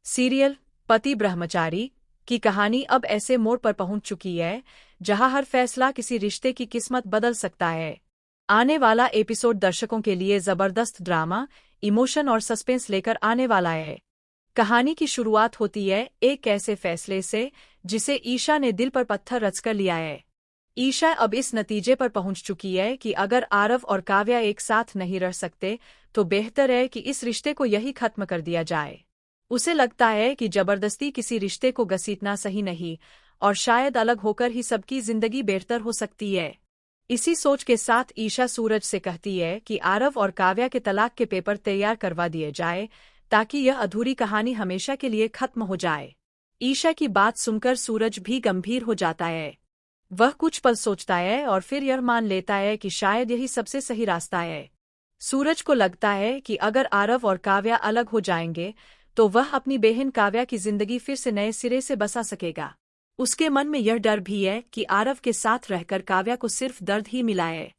Serial पति ब्रह्मचारी की कहानी अब ऐसे मोड़ पर पहुंच चुकी है जहां हर फैसला किसी रिश्ते की किस्मत बदल सकता है। आने वाला एपिसोड दर्शकों के लिए जबरदस्त ड्रामा, इमोशन और सस्पेंस लेकर आने वाला है। कहानी की शुरुआत होती है एक ऐसे फैसले से जिसे ईशा ने दिल पर पत्थर रचकर लिया है। ईशा अब इस नतीजे पर पहुंच चुकी है कि अगर आरव और काव्या एक साथ नहीं रह सकते तो बेहतर है कि इस रिश्ते को यही खत्म कर दिया जाए। उसे लगता है कि जबरदस्ती किसी रिश्ते को घसीटना सही नहीं और शायद अलग होकर ही सबकी जिंदगी बेहतर हो सकती है। इसी सोच के साथ ईशा सूरज से कहती है कि आरव और काव्या के तलाक के पेपर तैयार करवा दिए जाए ताकि यह अधूरी कहानी हमेशा के लिए खत्म हो जाए। ईशा की बात सुनकर सूरज भी गंभीर हो जाता है। वह कुछ पल सोचता है और फिर यह मान लेता है कि शायद यही सबसे सही रास्ता है। सूरज को लगता है कि अगर आरव और काव्या अलग हो जाएंगे तो वह अपनी बहन काव्या की जिंदगी फिर से नए सिरे से बसा सकेगा। उसके मन में यह डर भी है कि आरव के साथ रहकर काव्या को सिर्फ दर्द ही मिला है।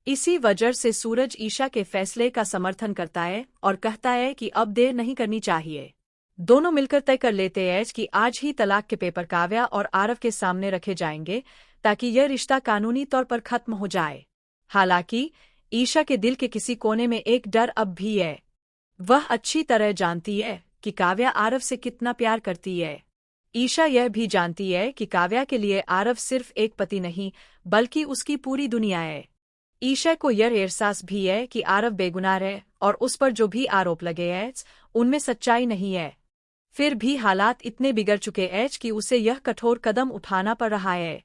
इसी वजह से सूरज ईशा के फैसले का समर्थन करता है और कहता है कि अब देर नहीं करनी चाहिए। दोनों मिलकर तय कर लेते हैं कि आज ही तलाक के पेपर काव्या और आरव के सामने रखे जाएंगे ताकि यह रिश्ता कानूनी तौर पर खत्म हो जाए। हालांकि ईशा के दिल के किसी कोने में एक डर अब भी है। वह अच्छी तरह जानती है कि काव्या आरव से कितना प्यार करती है। ईशा यह भी जानती है कि काव्या के लिए आरव सिर्फ एक पति नहीं बल्कि उसकी पूरी दुनिया है। ईशा को यह एहसास भी है कि आरव बेगुनाह है और उस पर जो भी आरोप लगे हैं उनमें सच्चाई नहीं है। फिर भी हालात इतने बिगड़ चुके हैं कि उसे यह कठोर कदम उठाना पड़ रहा है।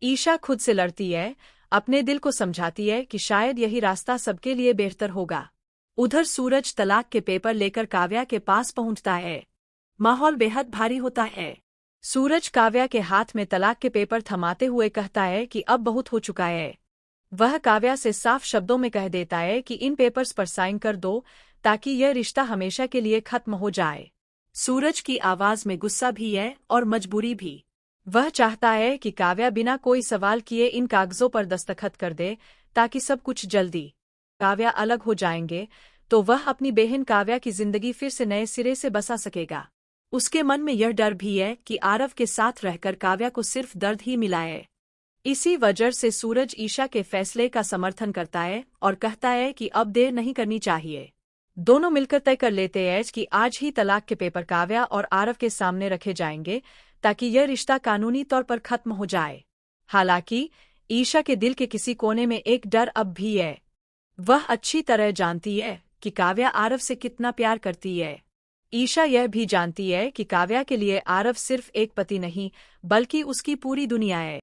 ईशा खुद से लड़ती है, अपने दिल को समझाती है कि शायद यही रास्ता सबके लिए बेहतर होगा। उधर सूरज तलाक के पेपर लेकर काव्या के पास पहुंचता है। माहौल बेहद भारी होता है। सूरज काव्या के हाथ में तलाक के पेपर थमाते हुए कहता है कि अब बहुत हो चुका है। वह काव्या से साफ शब्दों में कह देता है कि इन पेपर्स पर साइन कर दो ताकि यह रिश्ता हमेशा के लिए खत्म हो जाए। सूरज की आवाज में गुस्सा भी है और मजबूरी भी। वह चाहता है कि काव्या बिना कोई सवाल किए इन कागजों पर दस्तखत कर दे ताकि सब कुछ जल्दी काव्या अलग हो जाएंगे तो वह अपनी बहन काव्या की जिंदगी फिर से नए सिरे से बसा सकेगा। उसके मन में यह डर भी है कि आरव के साथ रहकर काव्या को सिर्फ दर्द ही मिला है। इसी वजह से सूरज ईशा के फैसले का समर्थन करता है और कहता है कि अब देर नहीं करनी चाहिए। दोनों मिलकर तय कर लेते हैं कि आज ही तलाक के पेपर काव्या और आरव के सामने रखे जाएंगे ताकि यह रिश्ता कानूनी तौर पर खत्म हो जाए। हालांकि ईशा के दिल के किसी कोने में एक डर अब भी है। वह अच्छी तरह जानती है कि काव्या आरव से कितना प्यार करती है। ईशा यह भी जानती है कि काव्या के लिए आरव सिर्फ एक पति नहीं बल्कि उसकी पूरी दुनिया है।